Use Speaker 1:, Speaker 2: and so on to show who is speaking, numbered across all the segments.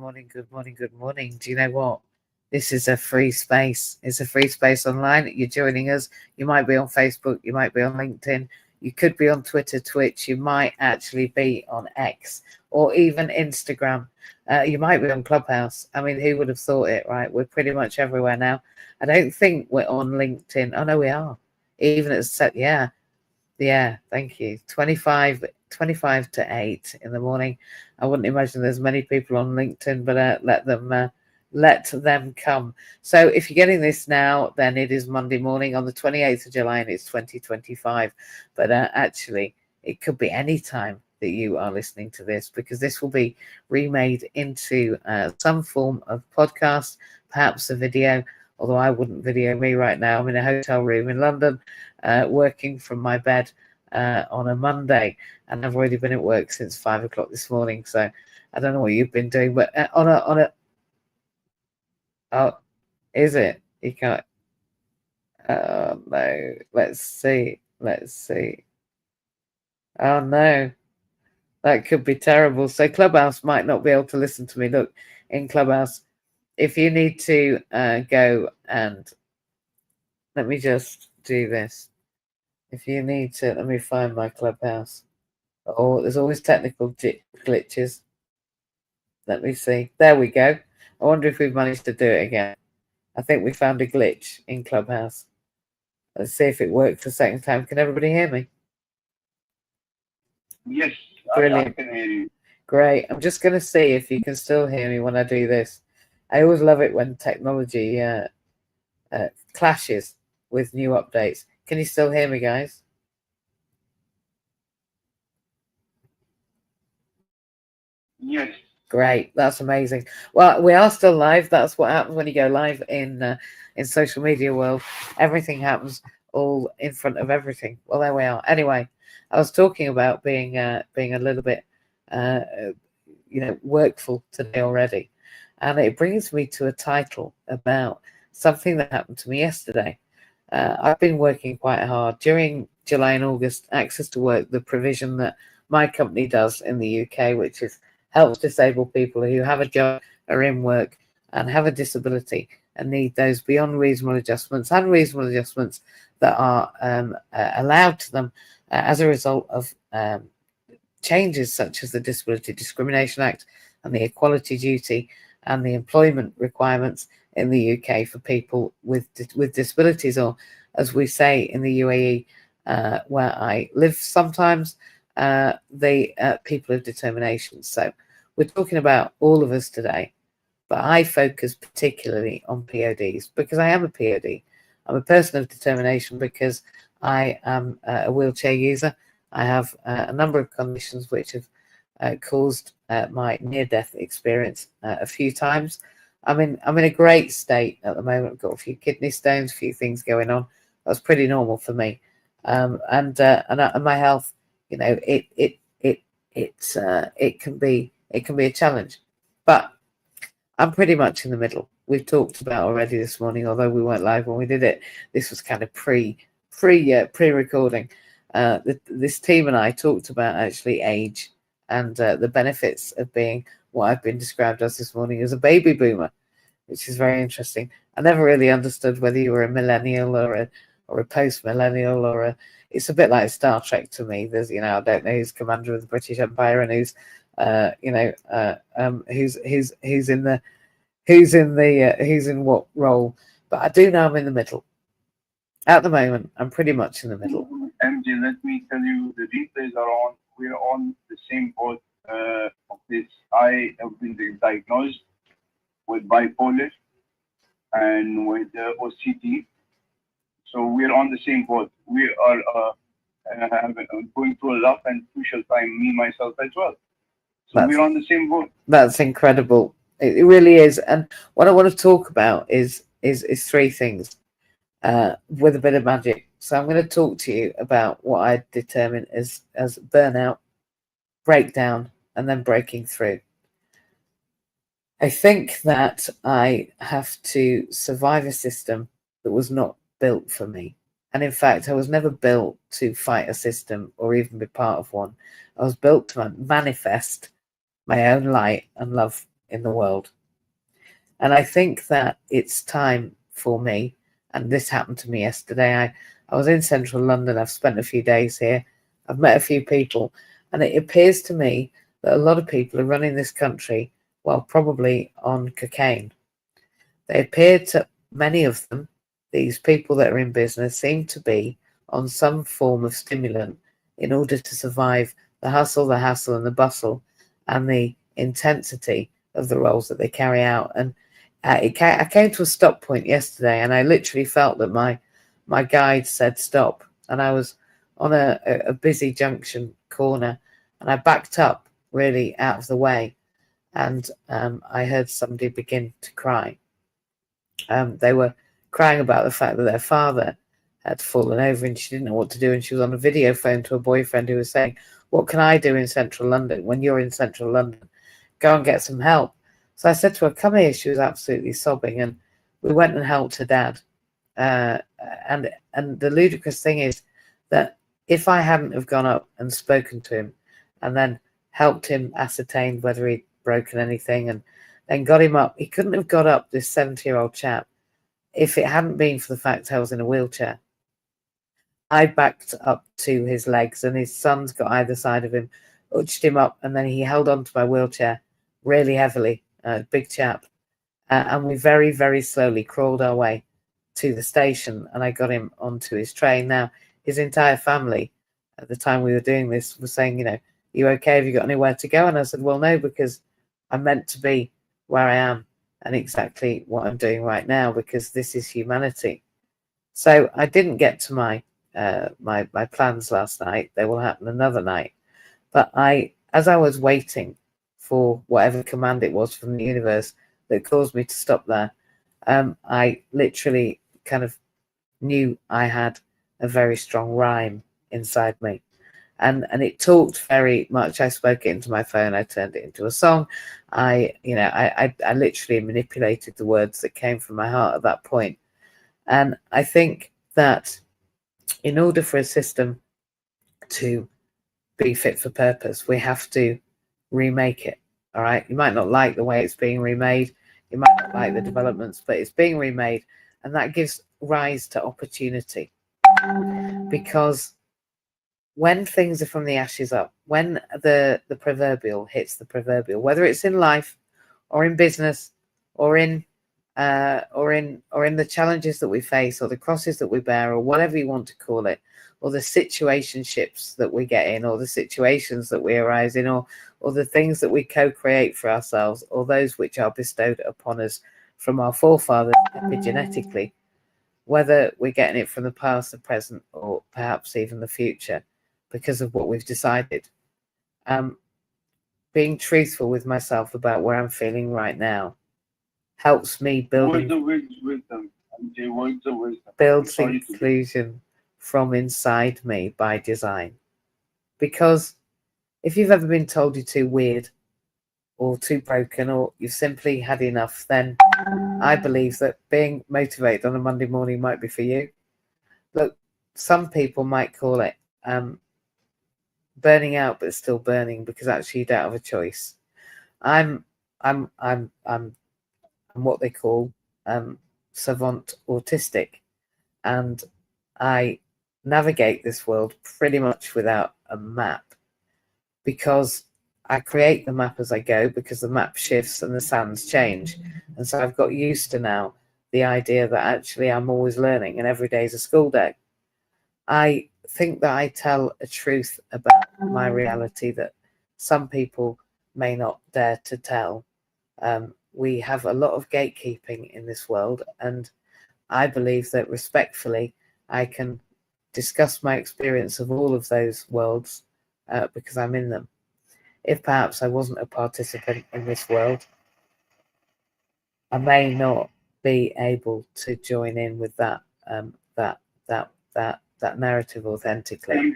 Speaker 1: morning, good morning, good morning. Do you know what? This is a free space. It's a free space online. You're joining us. You might be on Facebook. You might be on LinkedIn. You could be on Twitter, Twitch. You might actually be on X or even Instagram. You might be on Clubhouse. I mean, who would have thought it, right? We're pretty much everywhere now. I don't think we're on LinkedIn. Oh, no, we are. Even at set, yeah. Yeah, thank you. 25 to 8 in the morning. I wouldn't imagine there's many people on LinkedIn, but let them come. So if you're getting this now, then it is Monday morning on the 28th of July and it's 2025. But actually, it could be any time that you are listening to this, because this will be remade into some form of podcast, perhaps a video, although I wouldn't video me right now. I'm in a hotel room in London, working from my bed on a Monday, and I've already been at work since 5 o'clock this morning. So I don't know what you've been doing, but on a oh, is it? You can't. Oh no. Let's see. Oh no, that could be terrible. So Clubhouse might not be able to listen to me. Look, in Clubhouse, if you need to go and let me just do this. If you need to, let me find my Clubhouse. Oh, there's always technical glitches. Let me see. There we go. I wonder if we've managed to do it again. I think we found a glitch in Clubhouse. Let's see if it works the second time. Can everybody hear me?
Speaker 2: Yes,
Speaker 1: brilliant.
Speaker 2: I can hear you.
Speaker 1: Great. I'm just going to see if you can still hear me when I do this. I always love it when technology clashes with new updates. Can you still hear me, guys?
Speaker 2: Yes.
Speaker 1: Great. That's amazing. Well, we are still live. That's what happens when you go live in social media world. Everything happens all in front of everything. Well, there we are. Anyway, I was talking about being a little bit, workful today already, and it brings me to a title about something that happened to me yesterday. I've been working quite hard during July and August. Access to Work, the provision that my company does in the UK, which is helps disabled people who have a job, are in work, and have a disability and need those beyond reasonable adjustments and reasonable adjustments that are allowed to them as a result of changes such as the Disability Discrimination Act and the Equality Duty and the employment requirements in the UK for people with disabilities, or as we say in the UAE, where I live sometimes, the people of determination. So we're talking about all of us today, but I focus particularly on PODs because I am a POD. I'm a person of determination because I am a wheelchair user. I have a number of conditions which have caused my near-death experience a few times. I'm in a great state at the moment. I've got a few kidney stones, a few things going on. That's pretty normal for me, and my health, it can be a challenge, but I'm pretty much in the middle. We've talked about already this morning, although we weren't live when we did it. This was kind of pre-recording. This team and I talked about actually age and the benefits of being what I've been described as this morning as a baby boomer, which is very interesting. I never really understood whether you were a millennial or a post-millennial it's a bit like Star Trek to me. There's, I don't know who's commander of the British Empire and who's who's in what role, but I do know I'm in the middle. At the moment, I'm pretty much in the middle.
Speaker 2: MJ, let me tell you, the replays are on. We're on the same boat of this. I have been diagnosed with bipolar and with OCD. So we're on the same boat. We are going through a rough and crucial time, me, myself as well. So we're on the same boat.
Speaker 1: That's incredible. It really is. And what I want to talk about is three things with a bit of magic. So I'm going to talk to you about what I determine as burnout, breakdown, and then breaking through. I think that I have to survive a system that was not built for me. And in fact, I was never built to fight a system or even be part of one. I was built to manifest my own light and love in the world. And I think that it's time for me, and this happened to me yesterday. I was in central London. I've spent a few days here. I've met a few people, and it appears to me that a lot of people are running this country, well, probably on cocaine. They appear to, many of them, these people that are in business, seem to be on some form of stimulant in order to survive the hustle, the hassle, and the bustle, and the intensity of the roles that they carry out. And I came to a stop point yesterday, and I literally felt that my guide said stop, and I was on a busy junction corner, and I backed up really out of the way, and I heard somebody begin to cry. They were crying about the fact that their father had fallen over and she didn't know what to do, and she was on a video phone to a boyfriend who was saying, what can I do in central London when you're in central London? Go and get some help. So I said to her, come here. She was absolutely sobbing, and we went and helped her dad. And the ludicrous thing is that if I hadn't have gone up and spoken to him and then helped him ascertain whether he'd broken anything and then got him up, he couldn't have got up, this 70-year-old chap, if it hadn't been for the fact I was in a wheelchair. I backed up to his legs, and his sons got either side of him, urged him up, and then he held onto my wheelchair really heavily, big chap, and we very, very slowly crawled our way to the station, and I got him onto his train. Now, his entire family, at the time we were doing this, was saying, you okay? Have you got anywhere to go? And I said, well, no, because I'm meant to be where I am and exactly what I'm doing right now, because this is humanity. So I didn't get to my plans last night. They will happen another night. But as I was waiting for whatever command it was from the universe that caused me to stop there, I literally kind of knew I had a very strong rhyme inside me. And it talked very much. I spoke it into my phone. I turned it into a song. I literally manipulated the words that came from my heart at that point. And I think that in order for a system to be fit for purpose, we have to remake it. All right. You might not like the way it's being remade. You might not like the developments, but it's being remade, and that gives rise to opportunity. Because when things are from the ashes up, when the proverbial hits the proverbial, whether it's in life or in business or in the challenges that we face, or the crosses that we bear, or whatever you want to call it, or the situationships that we get in, or the situations that we arise in, or the things that we co-create for ourselves, or those which are bestowed upon us from our forefathers epigenetically, whether we're getting it from the past, the present, or perhaps even the future, because of what we've decided. Being truthful with myself about where I'm feeling right now helps me build inclusion from inside me by design. Because if you've ever been told you're too weird or too broken, or you've simply had enough, then I believe that being motivated on a Monday morning might be for you. Look, some people might call it burning out, but still burning, because actually you don't have a choice. I'm what they call savant autistic, and I navigate this world pretty much without a map, because I create the map as I go, because the map shifts and the sands change. And so I've got used to now the idea that actually I'm always learning and every day is a school day. I think that I tell a truth about my reality that some people may not dare to tell. We have a lot of gatekeeping in this world, and I believe that respectfully I can discuss my experience of all of those worlds because I'm in them. If perhaps I wasn't a participant in this world, I may not be able to join in with that narrative authentically.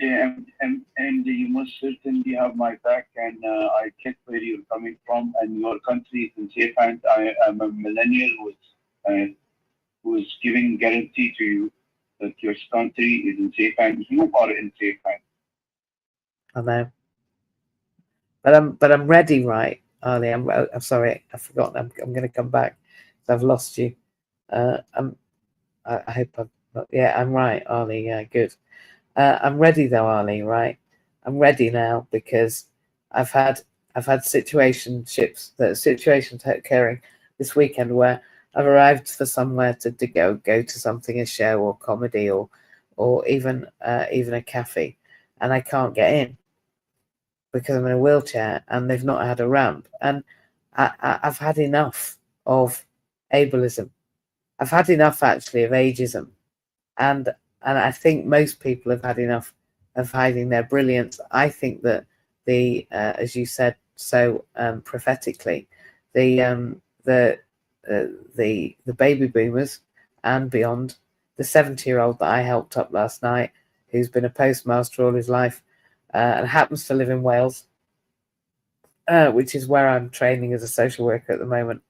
Speaker 2: And you must certainly have my back, and I get where you're coming from, and your country is in safe hands. I am a millennial who is giving guarantee to you that your country is in safe hands. You are in safe hands.
Speaker 1: I know, but I'm ready, right? Ali. I'm sorry, I've forgotten. I'm going to come back. I've lost you. I hope I'm not. Yeah, I'm right, Ali. Yeah, good. I'm ready though, Ali. Right, I'm ready now because I've had situations occurring this weekend where I've arrived for somewhere to go to something, a show or comedy or even a cafe, and I can't get in because I'm in a wheelchair and they've not had a ramp, and I've had enough of ableism. I've had enough actually of ageism, and I think most people have had enough of hiding their brilliance. I think that as you said so prophetically, the baby boomers and beyond, the 70-year-old that I helped up last night, who's been a postmaster all his life and happens to live in Wales, which is where I'm training as a social worker at the moment.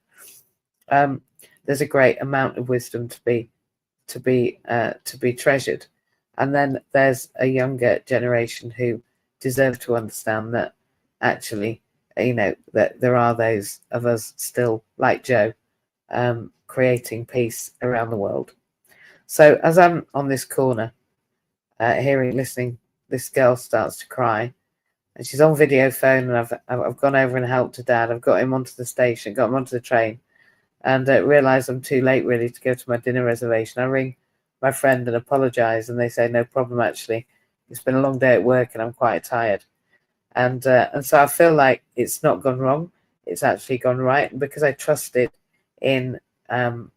Speaker 1: There's a great amount of wisdom to be treasured, and then there's a younger generation who deserve to understand that actually, that there are those of us still like Joe, creating peace around the world. So as I'm on this corner, listening, this girl starts to cry, and she's on video phone, and I've gone over and helped her dad. I've got him onto the station, got him onto the train, and realise I'm too late really to go to my dinner reservation. I ring my friend and apologise, and they say no problem. Actually, it's been a long day at work, and I'm quite tired. And so I feel like it's not gone wrong; it's actually gone right. And because I trusted in who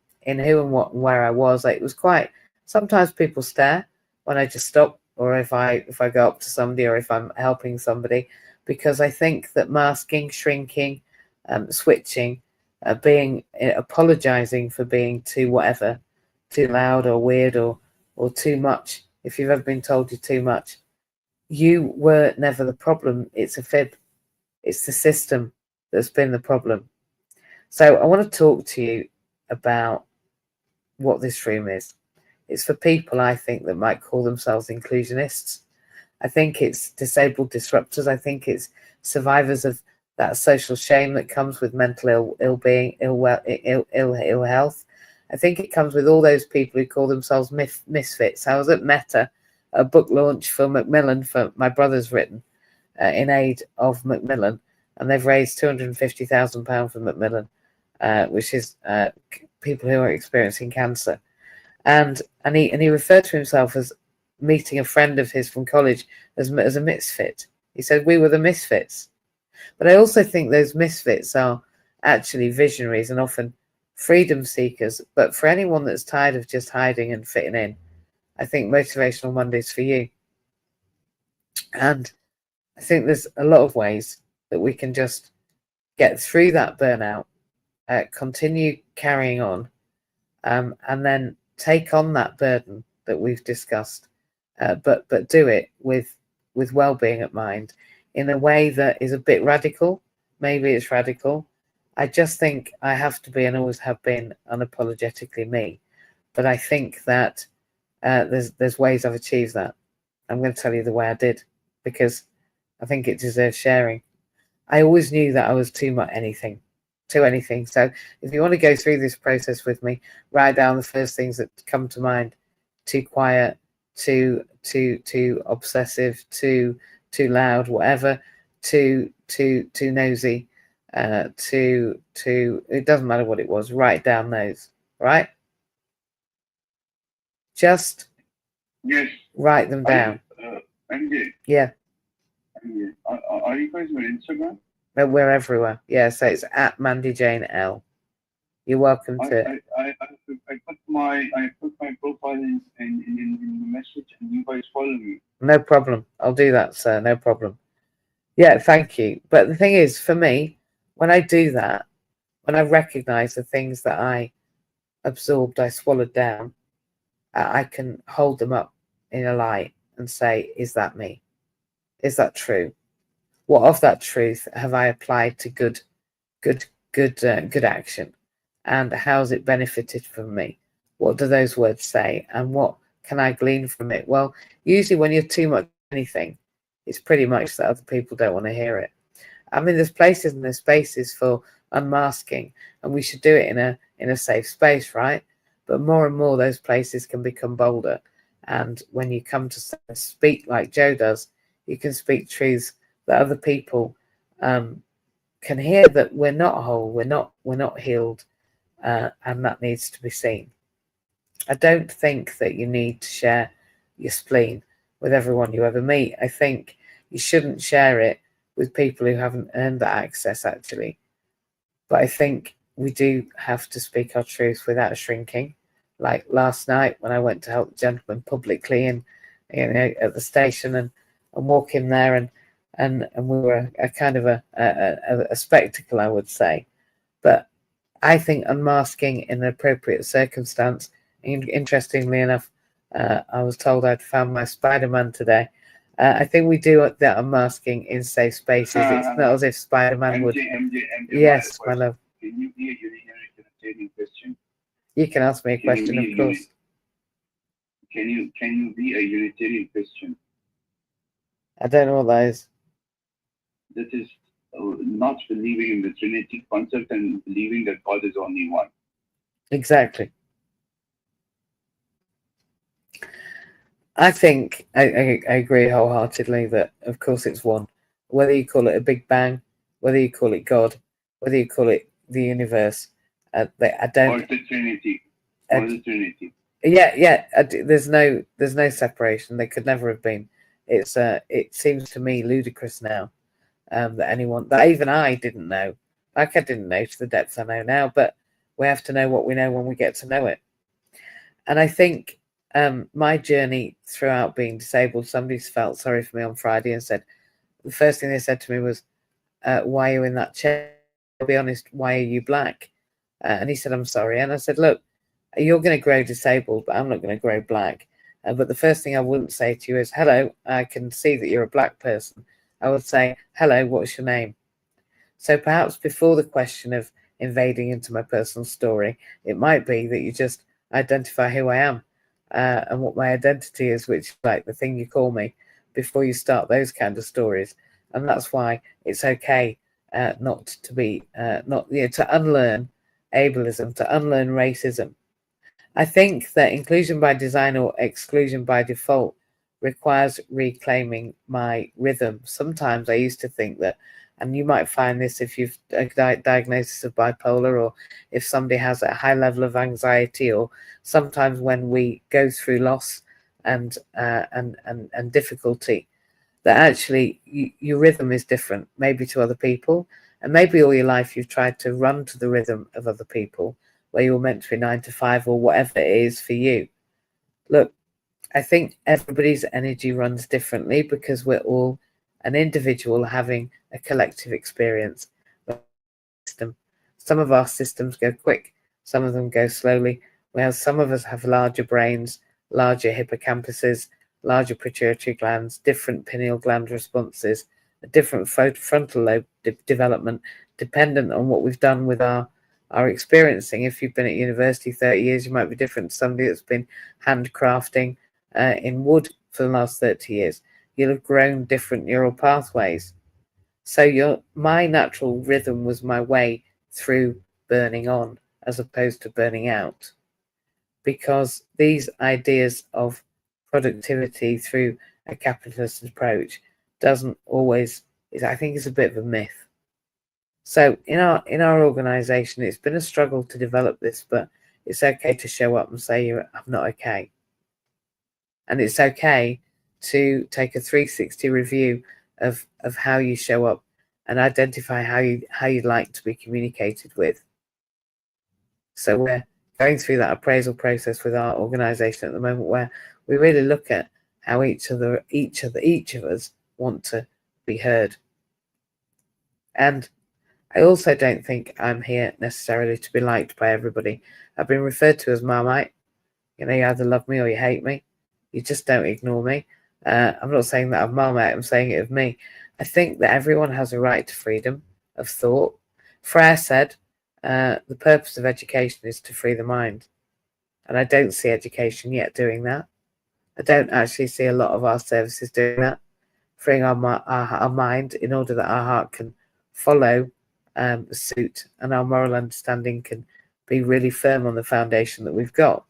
Speaker 1: and what and where I was, like, it was quite. Sometimes people stare when I just stop, or if I go up to somebody, or if I'm helping somebody, because I think that masking, shrinking, switching, apologizing for being too loud or weird or too much. If you've ever been told you're too much, you were never the problem. It's a fib. It's the system that's been the problem. So I want to talk to you about what this room is. It's for people, I think, that might call themselves inclusionists. I think it's disabled disruptors. I think it's survivors of that social shame that comes with mental ill-being, ill health. I think it comes with all those people who call themselves misfits. I was at Meta, a book launch for Macmillan, for my brother's written in aid of Macmillan, and they've raised £250,000 for Macmillan, which is people who are experiencing cancer. And he referred to himself as meeting a friend of his from college as a misfit. He said we were the misfits. But I also think those misfits are actually visionaries and often freedom seekers. But for anyone that's tired of just hiding and fitting in, I think Motivational Monday's for you. And I think there's a lot of ways that we can just get through that burnout, continue carrying on, and then take on that burden that we've discussed, but do it with well-being at mind, in a way that is a bit radical. Maybe it's radical. I just think I have to be, and always have been, unapologetically me. But I think that there's ways I've achieved that. I'm going to tell you the way I did, because I think it deserves sharing. I always knew that I was too anything. So if you want to go through this process with me, write down the first things that come to mind: too quiet, too obsessive, too loud, whatever, too nosy, too it doesn't matter what it was. Write down those, right? Just
Speaker 2: yes,
Speaker 1: write them down.
Speaker 2: Andy,
Speaker 1: yeah.
Speaker 2: Andy, are you guys on Instagram?
Speaker 1: We're everywhere. Yeah, so it's at Mandy Jane L. You're welcome to.
Speaker 2: I put my profile in the message, and you guys follow me.
Speaker 1: No problem. I'll do that, sir. No problem. Yeah, thank you. But the thing is, for me, when I do that, when I recognize the things that I absorbed, I swallowed down, I can hold them up in a light and say, is that me? Is that true? What of that truth have I applied to good action? And how's it benefited from me? What do those words say? And what can I glean from it? Well, usually when you're too much anything, it's pretty much that other people don't want to hear it. I mean, there's places and there's spaces for unmasking, and we should do it in a safe space, right? But more and more, those places can become bolder. And when you come to speak like Joe does, you can speak truths that other people can hear, that we're not whole, we're not healed, and that needs to be seen. I don't think that you need to share your spleen with everyone you ever meet. I think you shouldn't share it with people who haven't earned that access, actually. But I think we do have to speak our truth without shrinking. Like last night when I went to help the gentleman publicly and at the station and walk him there, and we were a kind of a spectacle, I would say. But I think unmasking in an appropriate circumstance. Interestingly enough, I was told I'd found my Spider-Man today. I think we do that unmasking in safe spaces. It's not as if Spider-Man would. Yes, my love.
Speaker 2: Can you be a Unitarian question?
Speaker 1: You can ask me a question, of course.
Speaker 2: Can you be a Unitarian Christian?
Speaker 1: I don't know what that is.
Speaker 2: That is not believing in the Trinity concept and believing that God is only one.
Speaker 1: Exactly. I think I agree wholeheartedly that, of course, it's one. Whether you call it a Big Bang, whether you call it God, whether you call it the universe, I don't.
Speaker 2: Or the Trinity. Or the Trinity.
Speaker 1: Yeah. There's no separation. There could never have been. It seems to me ludicrous now that anyone, that even I didn't know. Like I didn't know to the depths I know now, but we have to know what we know when we get to know it. And I think my journey throughout being disabled, somebody felt sorry for me on Friday and said, the first thing they said to me was, why are you in that chair? I'll be honest, why are you black? And he said, I'm sorry. And I said, look, you're going to grow disabled, but I'm not going to grow black. But the first thing I wouldn't say to you is, hello, I can see that you're a black person. I would say, hello, what's your name? So perhaps before the question of invading into my personal story, it might be that you just identify who I am and what my identity is, which is like the thing you call me, before you start those kind of stories. And that's why it's okay not to be, to unlearn ableism, to unlearn racism. I think that inclusion by design or exclusion by default requires reclaiming my rhythm. Sometimes I used to think that, and you might find this if you've a diagnosis of bipolar, or if somebody has a high level of anxiety, or sometimes when we go through loss and difficulty, that actually your rhythm is different, maybe to other people, and maybe all your life you've tried to run to the rhythm of other people, where you're meant to be 9 to 5 or whatever it is for you. Look, I think everybody's energy runs differently because we're all an individual having a collective experience. Some of our systems go quick, some of them go slowly, whereas some of us have larger brains, larger hippocampuses, larger pituitary glands, different pineal gland responses, a different frontal lobe development, dependent on what we've done with our experiencing. If you've been at university 30 years, you might be different to somebody that's been handcrafting in wood for the last 30 years. You'll have grown different neural pathways. So my natural rhythm was my way through burning on as opposed to burning out. Because these ideas of productivity through a capitalist approach doesn't always, I think it's a bit of a myth. So in our organization, it's been a struggle to develop this, but it's okay to show up and say I'm not okay. And it's okay to take a 360 review of how you show up and identify how you'd like to be communicated with. So we're going through that appraisal process with our organization at the moment, where we really look at how each of us want to be heard. And I also don't think I'm here necessarily to be liked by everybody. I've been referred to as Marmite. You either love me or you hate me. You just don't ignore me. I'm not saying that of Marmite, I'm saying it of me. I think that everyone has a right to freedom of thought. Freire said, the purpose of education is to free the mind. And I don't see education yet doing that. I don't actually see a lot of our services doing that, freeing our mind in order that our heart can follow suit, and our moral understanding can be really firm on the foundation that we've got.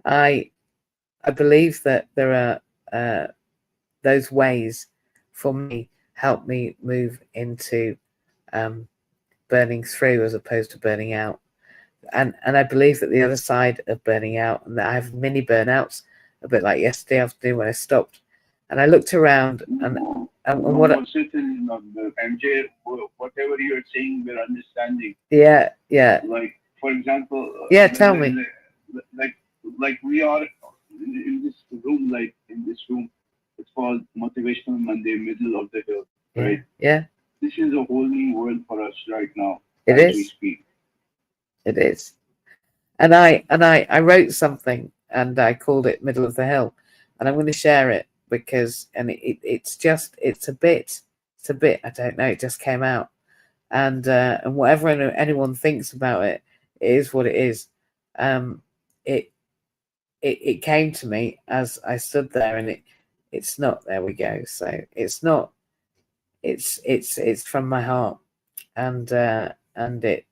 Speaker 1: I believe that there are those ways for me help me move into burning through as opposed to burning out. And I believe that the other side of burning out, and that I have mini burnouts, a bit like yesterday afternoon when I stopped and I looked around and what
Speaker 2: MJ, whatever you're saying, we're understanding.
Speaker 1: Yeah.
Speaker 2: Like, for example,
Speaker 1: tell me.
Speaker 2: Like we are in this room, it's called Motivational Monday, middle of the hill, right?
Speaker 1: Yeah.
Speaker 2: This is a whole new world for us right now.
Speaker 1: It
Speaker 2: as
Speaker 1: is.
Speaker 2: We speak.
Speaker 1: It is. And I wrote something and I called it Middle of the Hill, and I'm going to share it because it's a bit I don't know, it just came out, and whatever anyone thinks about it, it is what it is. It came to me as I stood there, and it's not, there we go. So it's not, it's from my heart, and it,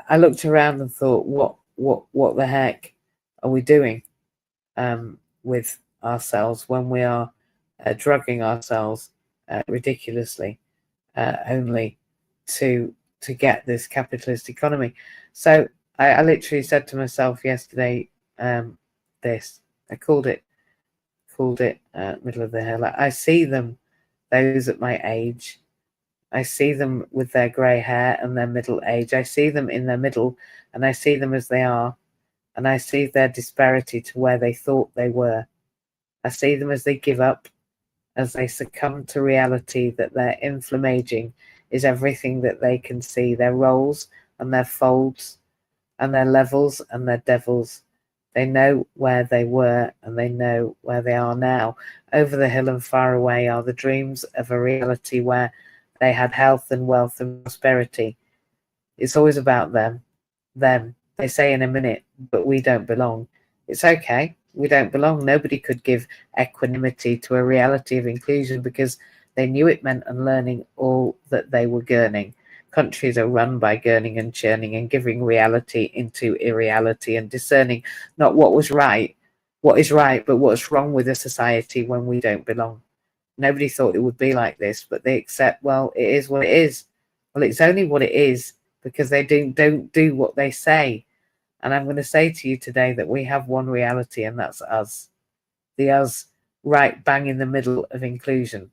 Speaker 1: I looked around and thought, what the heck are we doing with ourselves when we are drugging ourselves ridiculously, only to get this capitalist economy? So I literally said to myself yesterday, this, I called it Middle of the Hill. I see them, those at my age, I see them with their grey hair and their middle age. I see them in their middle, and I see them as they are, and I see their disparity to where they thought they were. I see them as they give up, as they succumb to reality that their inflammaging is everything that they can see, their rolls and their folds and their levels and their devils. They know where they were and they know where they are now. Over the hill and far away are the dreams of a reality where they had health and wealth and prosperity. It's always about them. Them. They say in a minute, but we don't belong. It's okay. We don't belong. Nobody could give equanimity to a reality of inclusion because they knew it meant unlearning all that they were gurning. Countries are run by gurning and churning and giving reality into irreality and discerning not what is right, but what's wrong with a society when we don't belong. Nobody thought it would be like this, but they accept, well, it is what it is. Well, it's only what it is because they don't do what they say. And I'm going to say to you today that we have one reality, and that's us. The us right bang in the middle of inclusion.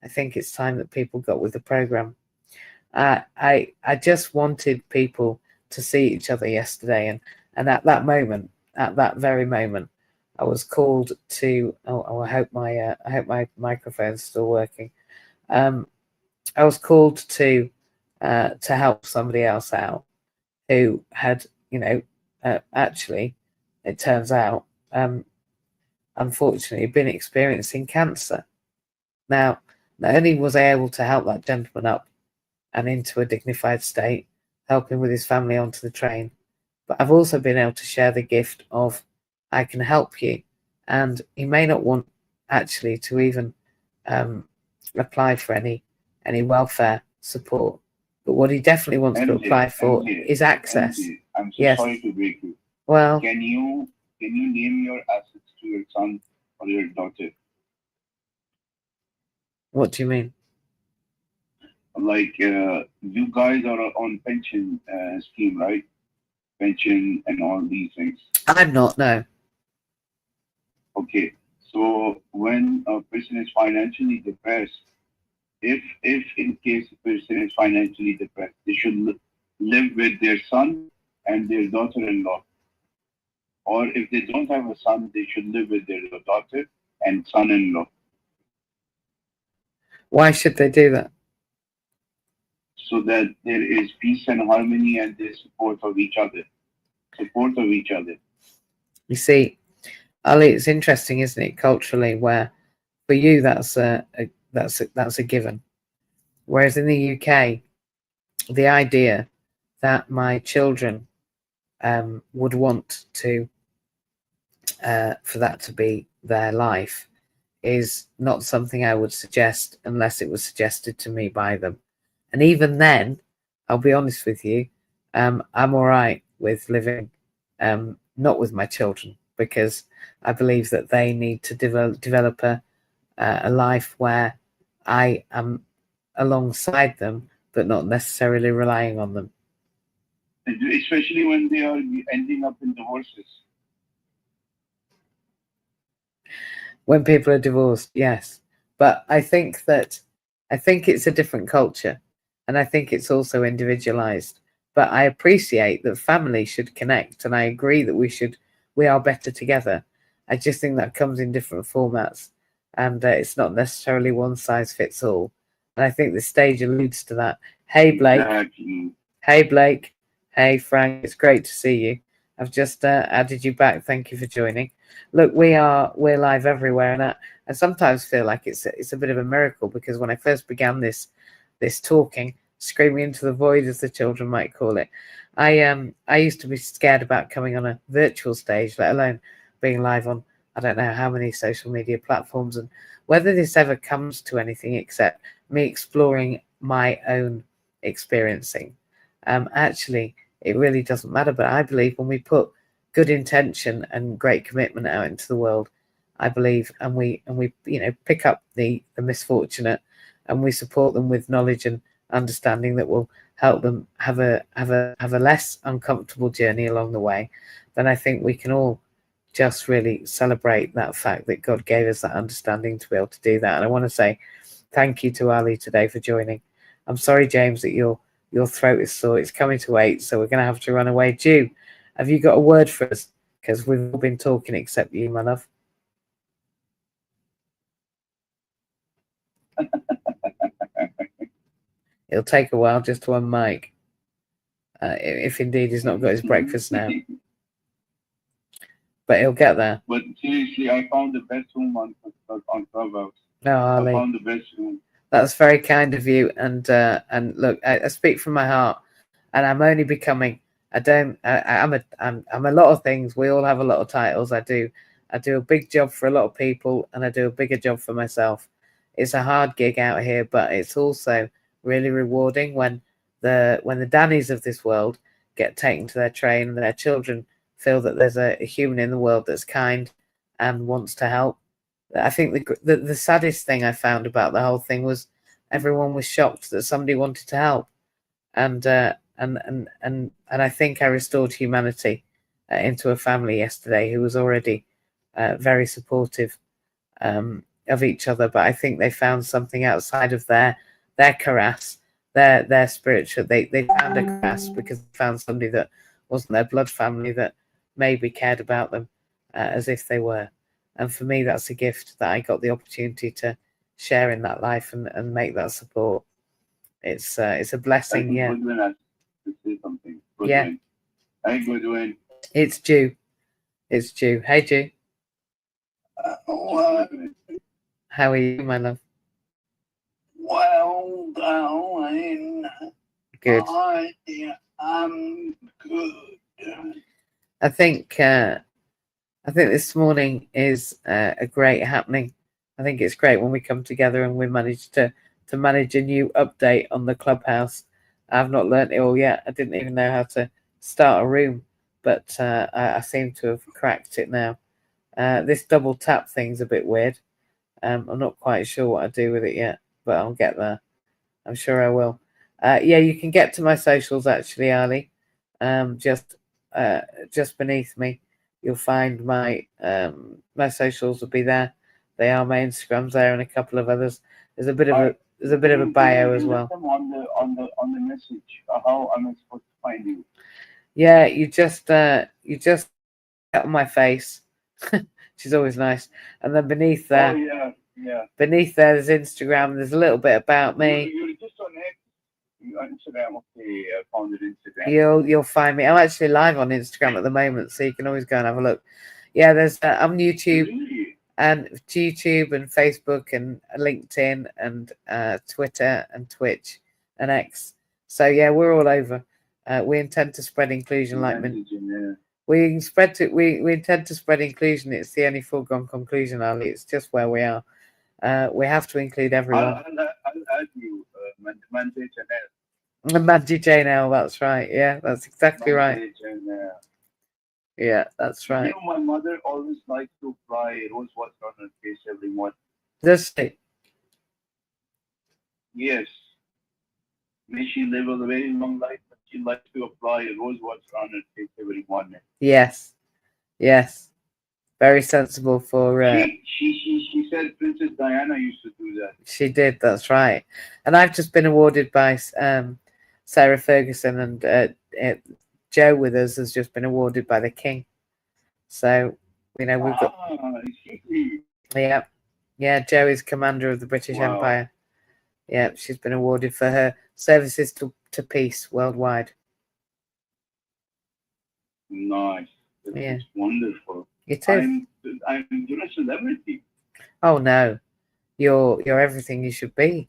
Speaker 1: I think it's time that people got with the program. I just wanted people to see each other yesterday, and at that moment, at that very moment, I was called to. Oh, I hope my microphone's still working. I was called to help somebody else out who had, actually, it turns out, unfortunately, been experiencing cancer. Now, not only was I able to help that gentleman up and into a dignified state, helping with his family onto the train, but I've also been able to share the gift of, I can help you. And he may not want actually to even apply for any welfare support, but what he definitely wants to apply for is access.
Speaker 2: I'm so sorry to break you.
Speaker 1: Well,
Speaker 2: can you name your assets to your son or your daughter?
Speaker 1: What do you mean?
Speaker 2: Like you guys are on pension scheme, right? Pension and all these things.
Speaker 1: I'm not, no.
Speaker 2: Okay, so when a person is financially depressed, if in case a person is financially depressed, they should live with their son and their daughter-in-law. Or if they don't have a son, they should live with their daughter and son-in-law.
Speaker 1: Why should they do that?
Speaker 2: So that there is peace and harmony and the support of each other.
Speaker 1: You see, Ali, it's interesting, isn't it, culturally, where for you that's a given, whereas in the UK, the idea that my children would want to for that to be their life is not something I would suggest unless it was suggested to me by them. And even then, I'll be honest with you, I'm all right with living not with my children, because I believe that they need to develop a life where I am alongside them, but not necessarily relying on them.
Speaker 2: Especially when they are ending up in divorces.
Speaker 1: When people are divorced, yes. But I think it's a different culture, and I think it's also individualized. But I appreciate that family should connect, and I agree that we are better together. I just think that comes in different formats, and it's not necessarily one size fits all. And I think the stage alludes to that. Hey Blake.
Speaker 2: Exactly.
Speaker 1: Hey Blake. Hey Frank. It's great to see you. I've just added you back. Thank you for joining. Look, we're live everywhere, and I sometimes feel like it's a bit of a miracle, because when I first began this talking, screaming into the void, as the children might call it, I used to be scared about coming on a virtual stage, let alone being live on I don't know how many social media platforms, and whether this ever comes to anything except me exploring my own experiencing. Actually, it really doesn't matter. But I believe when we put good intention and great commitment out into the world, I believe, and we pick up the misfortunate, and we support them with knowledge and understanding that will help them have a less uncomfortable journey along the way, then I think we can all just really celebrate that fact that God gave us that understanding to be able to do that. And I want to say thank you to Ali today for joining. I'm sorry, James, that your throat is sore. It's coming to 8, so we're going to have to run away. Jew, have you got a word for us? Because we've all been talking except you, my love. It'll take a while just to unmic. If indeed he's not got his breakfast now. But he'll get there.
Speaker 2: But seriously, I found the best room on Clubhouse.
Speaker 1: No, Ali.
Speaker 2: I found the best room.
Speaker 1: That's very kind of you. And look, I speak from my heart, and I'm only becoming. I'm a lot of things. We all have a lot of titles. I do a big job for a lot of people, and I do a bigger job for myself. It's a hard gig out here, but it's also really rewarding when the Dannies of this world get taken to their train, and their children feel that there's a human in the world that's kind and wants to help. I think the saddest thing I found about the whole thing was everyone was shocked that somebody wanted to help, and I think I restored humanity into a family yesterday who was already very supportive of each other. But I think they found something outside of their karass, their spiritual. They found a karass because they found somebody that wasn't their blood family that maybe cared about them as if they were. And for me, that's a gift that I got the opportunity to share in that life and make that support. It's a blessing. Yeah.
Speaker 2: Goodwin has to say something. Goodwin.
Speaker 1: Yeah.
Speaker 2: Hey, Goodwin.
Speaker 1: It's Jew. It's Jew. Hey, Jew. How are you, my love?
Speaker 2: Well, darling.
Speaker 1: Good.
Speaker 2: I'm good.
Speaker 1: I think this morning is a great happening. I think it's great when we come together and we manage to manage a new update on the Clubhouse. I've not learnt it all yet. I didn't even know how to start a room, but I seem to have cracked it now. This double tap thing's a bit weird. I'm not quite sure what I do with it yet, but I'll get there. I'm sure I will. Yeah, you can get to my socials actually, Ali. Just beneath me, you'll find my socials will be there. They are my Instagrams there and a couple of others. There's a bit of a bio as well.
Speaker 2: On the message, how am I supposed to find you?
Speaker 1: Yeah, you just get on my face. She's always nice. And then beneath there, beneath there, there's Instagram. There's a little bit about me.
Speaker 2: You're just on Instagram. Okay, I found it Instagram.
Speaker 1: You'll find me. I'm actually live on Instagram at the moment, so you can always go and have a look. Yeah, there's I'm YouTube.
Speaker 2: Really?
Speaker 1: And YouTube and Facebook and LinkedIn and Twitter and Twitch and X. So yeah, we're all over. We intend to spread inclusion like We intend to spread inclusion. It's the only foregone conclusion, Ali. It's just where we are. We have to include everyone.
Speaker 2: I'll add you, Manjay Chanel.
Speaker 1: And Mandy Jane L, that's right. Yeah, that's exactly right.
Speaker 2: Manjay Chanel.
Speaker 1: Yeah, that's right.
Speaker 2: You know, my mother always likes to apply rose water on her face every morning.
Speaker 1: Does she?
Speaker 2: Yes, may she live a very long life, but she likes to apply rose water on her face every morning.
Speaker 1: Yes. Yes. Very sensible for.
Speaker 2: She said Princess Diana used to do that.
Speaker 1: She did. That's right. And I've just been awarded by Sarah Ferguson, and Joe with us has just been awarded by the King. So we've got. Yeah, yeah. Joe is commander of the British Empire. Yeah, she's been awarded for her services to peace worldwide.
Speaker 2: Nice. It's wonderful.
Speaker 1: It is.
Speaker 2: You're a celebrity.
Speaker 1: Oh no, you're everything you should be.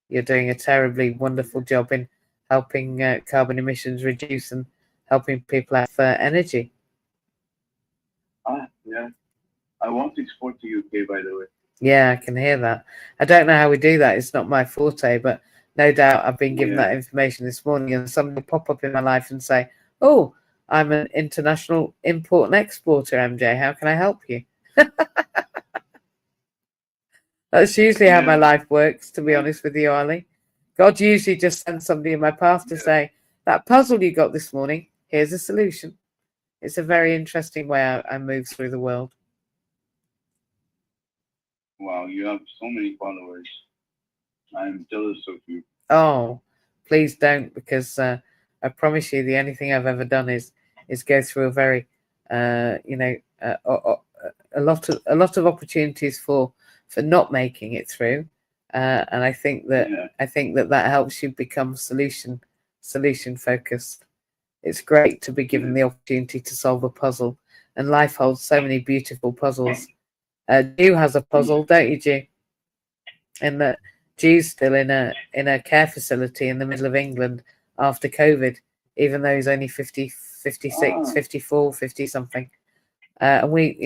Speaker 1: You're doing a terribly wonderful job in helping carbon emissions reduce and helping people have energy.
Speaker 2: Yeah. I want to export to UK, by the way.
Speaker 1: Yeah, I can hear that. I don't know how we do that. It's not my forte, but no doubt I've been given that information this morning, and somebody will pop up in my life and say, "Oh, I'm an international import and exporter, MJ. How can I help you?" That's usually how my life works, to be honest with you, Ali. God usually just sends somebody in my path to say, "That puzzle you got this morning, here's a solution." It's a very interesting way I move through the world.
Speaker 2: Wow, you have so many followers. I'm jealous of you.
Speaker 1: Oh, please don't, because I promise you, the only thing I've ever done is go through a very, a lot of opportunities for not making it through, and I think that helps you become solution focused. It's great to be given the opportunity to solve a puzzle, and life holds so many beautiful puzzles. Jew has a puzzle, don't you, Jew? In that Jew's still in a care facility in the middle of England after COVID, even though he's only 50, 56, 54, 50 something. And we,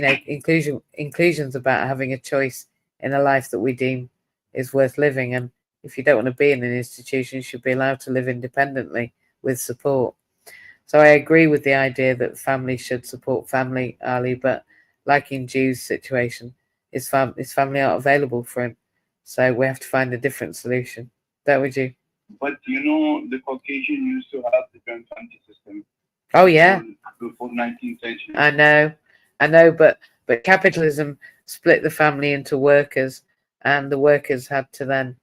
Speaker 1: inclusion's about having a choice in a life that we deem is worth living. And if you don't want to be in an institution, you should be allowed to live independently with support. So I agree with the idea that family should support family, Ali, but like in Jew's situation, his family aren't available for him. So we have to find a different solution. Don't we, Jew?
Speaker 2: But the Caucasian used to have the joint family system.
Speaker 1: Oh yeah.
Speaker 2: Before 19th century.
Speaker 1: I know, but capitalism split the family into workers, and the workers had to then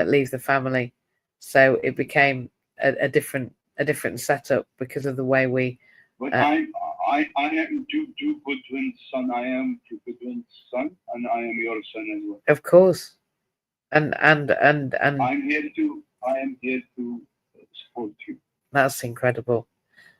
Speaker 1: leave the family. So it became a different setup because of the way we.
Speaker 2: But I am Drew Goodwin's son. I am Drew Goodwin's son, and I am your son as well.
Speaker 1: Of course. And
Speaker 2: I am here to support you.
Speaker 1: That's incredible.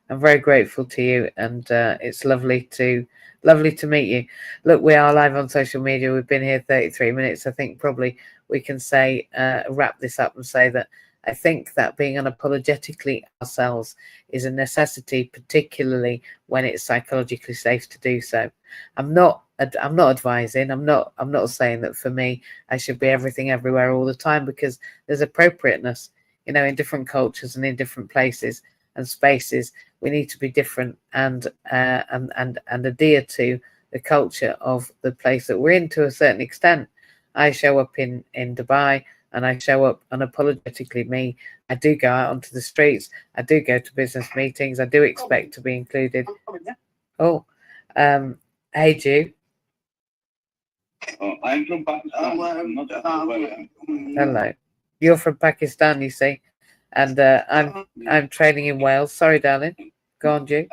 Speaker 1: I'm very grateful to you, and it's lovely to meet you. Look, we are live on social media. We've been here 33 minutes. I think probably we can say wrap this up and say that I think that being unapologetically ourselves is a necessity, particularly when it's psychologically safe to do so. I'm not advising. I'm not saying that for me I should be everything everywhere all the time, because there's appropriateness, in different cultures and in different places and spaces. We need to be different and adhere to the culture of the place that we're in to a certain extent. I show up in Dubai, and I show up unapologetically me. I do go out onto the streets. I do go to business meetings. I do expect to be included. Oh, hey, Jew.
Speaker 2: I'm from Pakistan. I'm not
Speaker 1: Hello. You're from Pakistan, you see, and I'm training in Wales. Sorry, darling. Go on, Jew.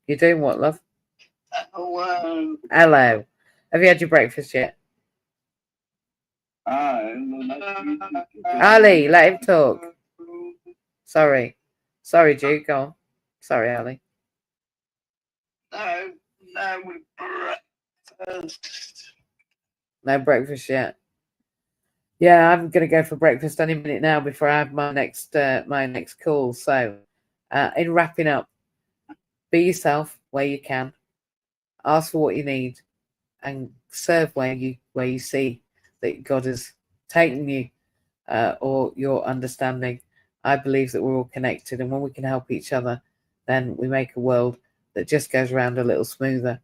Speaker 1: You're doing what, love? Hello. Have you had your breakfast yet? Ali, let him talk. Sorry, Jew. Go on. Sorry, Ali. No breakfast yet. Yeah, I'm gonna go for breakfast any minute now before I have my next call. So, in wrapping up, Be yourself where you can. Ask for what you need, and serve where you see that God has taken you, or your understanding. I believe that we're all connected, and when we can help each other, then we make a world that just goes around a little smoother.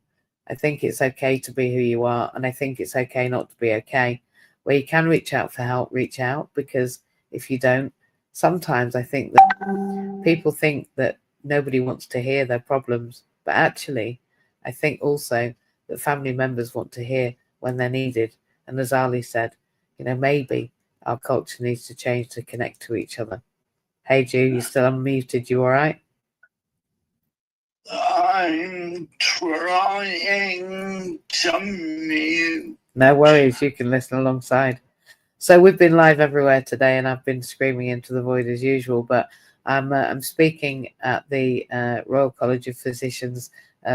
Speaker 1: I think it's okay to be who you are, and I think it's okay not to be okay. Where you can reach out for help, reach out, because if you don't, sometimes I think that people think that nobody wants to hear their problems, but actually, I think also that family members want to hear when they're needed. And as Ali said, maybe our culture needs to change to connect to each other. Hey, Ju, you still unmuted? You all right?
Speaker 3: I'm trying to mute.
Speaker 1: No worries, you can listen alongside. So we've been live everywhere today, and I've been screaming into the void as usual. But I'm speaking at the Royal College of Physicians'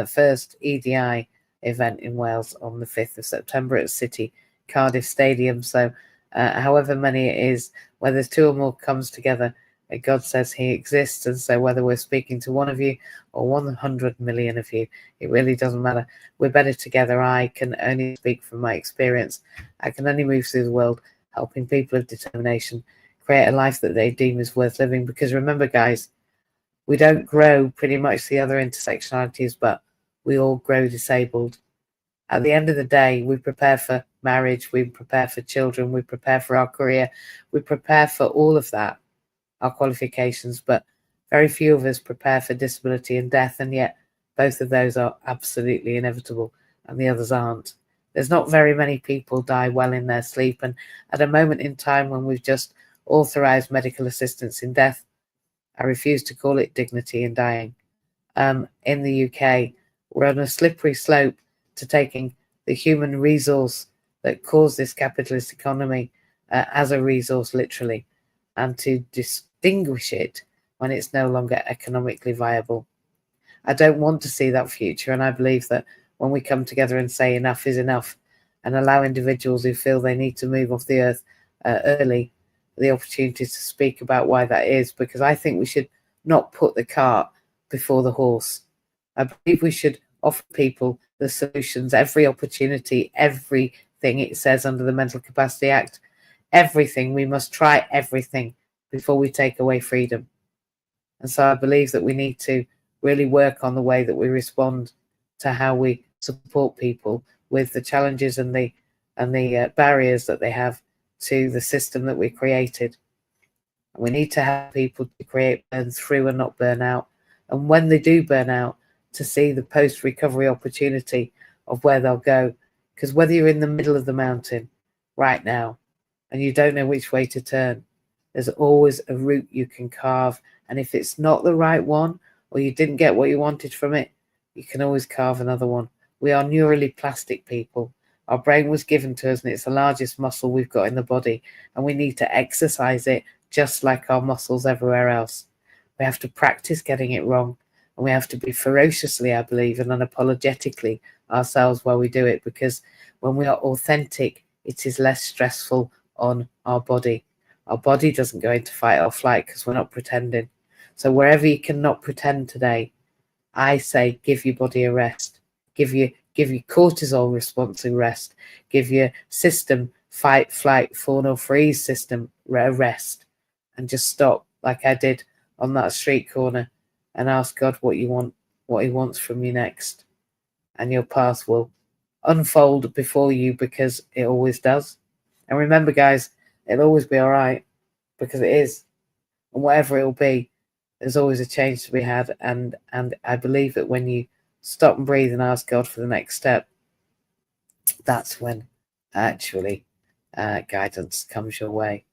Speaker 1: first EDI event in Wales on the 5th of September at City Cardiff Stadium. So however many it is, where there's two or more comes together, God says he exists. And so whether we're speaking to one of you or 100 million of you, it really doesn't matter. We're better together. I can only speak from my experience. I can only move through the world helping people of determination create a life that they deem is worth living. Because remember, guys, we don't grow pretty much the other intersectionalities, but we all grow disabled. At the end of the day, we prepare for marriage, we prepare for children, we prepare for our career, we prepare for all of that, our qualifications, but very few of us prepare for disability and death, and yet both of those are absolutely inevitable and the others aren't. There's not very many people die well in their sleep, and at a moment in time when we've just authorised medical assistance in death, I refuse to call it dignity in dying. In the UK, we're on a slippery slope to taking the human resource that caused this capitalist economy as a resource literally, and to distinguish it when it's no longer economically viable. I don't want to see that future, and I believe that when we come together and say enough is enough and allow individuals who feel they need to move off the earth early the opportunity to speak about why that is, because I think we should not put the cart before the horse. I believe we should offer people the solutions, every opportunity, everything it says under the Mental Capacity Act, everything. We must try everything before we take away freedom. And so I believe that we need to really work on the way that we respond to how we support people with the challenges and the barriers that they have to the system that we created. And we need to help people to burn through and not burn out. And when they do burn out, to see the post-recovery opportunity of where they'll go. Because whether you're in the middle of the mountain right now and you don't know which way to turn, there's always a route you can carve. And if it's not the right one, or you didn't get what you wanted from it, you can always carve another one. We are neurally plastic people. Our brain was given to us, and it's the largest muscle we've got in the body, and we need to exercise it just like our muscles everywhere else. We have to practice getting it wrong, and we have to be ferociously, I believe, and unapologetically ourselves while we do it, because when we are authentic, it is less stressful on our body. Our body doesn't go into fight or flight because we're not pretending. So wherever you cannot pretend today, I say give your body a rest. Give your cortisol response a rest. Give your system, fight, flight, fawn or freeze system a rest. And just stop like I did on that street corner and ask God what you want, what he wants from you next. And your path will unfold before you, because it always does. And remember, guys, it'll always be all right, because it is. And whatever it'll be, there's always a change to be had. And I believe that when you stop and breathe and ask God for the next step, that's when actually guidance comes your way.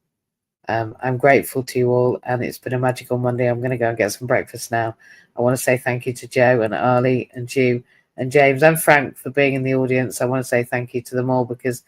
Speaker 1: I'm grateful to you all, and it's been a magical Monday. I'm going to go and get some breakfast now. I want to say thank you to Joe and Ali and Jew and James and Frank for being in the audience. I want to say thank you to them all, because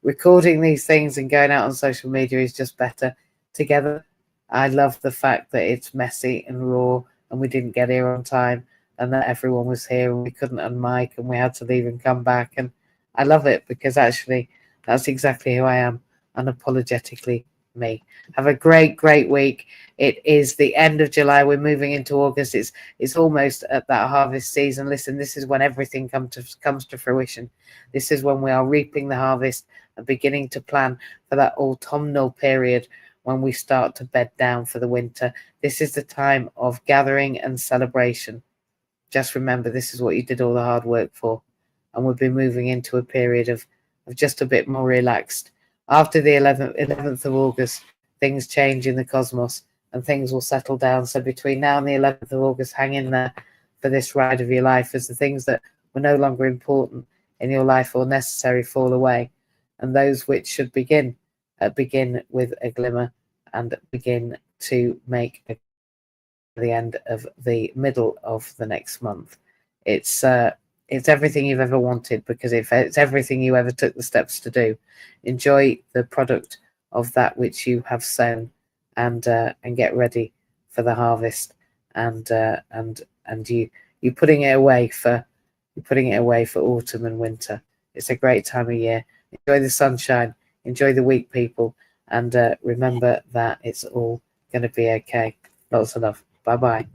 Speaker 1: recording these things and going out on social media is just better together. I love the fact that it's messy and raw, and we didn't get here on time, and that everyone was here and we couldn't unmic and we had to leave and come back. And I love it, because actually that's exactly who I am, unapologetically me. Have a great week. It is the end of July. We're moving into August. It's almost at that harvest season. Listen, this is when everything comes to fruition. This is when we are reaping the harvest and beginning to plan for that autumnal period when we start to bed down for the winter. This is the time of gathering and celebration. Just remember, this is what you did all the hard work for. And we'll be moving into a period of just a bit more relaxed. After the 11th of August, things change in the cosmos and things will settle down. So between now and the 11th of August, hang in there for this ride of your life as the things that were no longer important in your life or necessary fall away. And those which should begin with a glimmer and begin to make the end of the middle of the next month. It's everything you've ever wanted, because it's everything you ever took the steps to do. Enjoy the product of that which you have sown, and get ready for the harvest, and you're putting it away for autumn and winter. It's a great time of year. Enjoy the sunshine, enjoy the week, people, and remember that it's all going to be okay. Lots of love. Bye bye.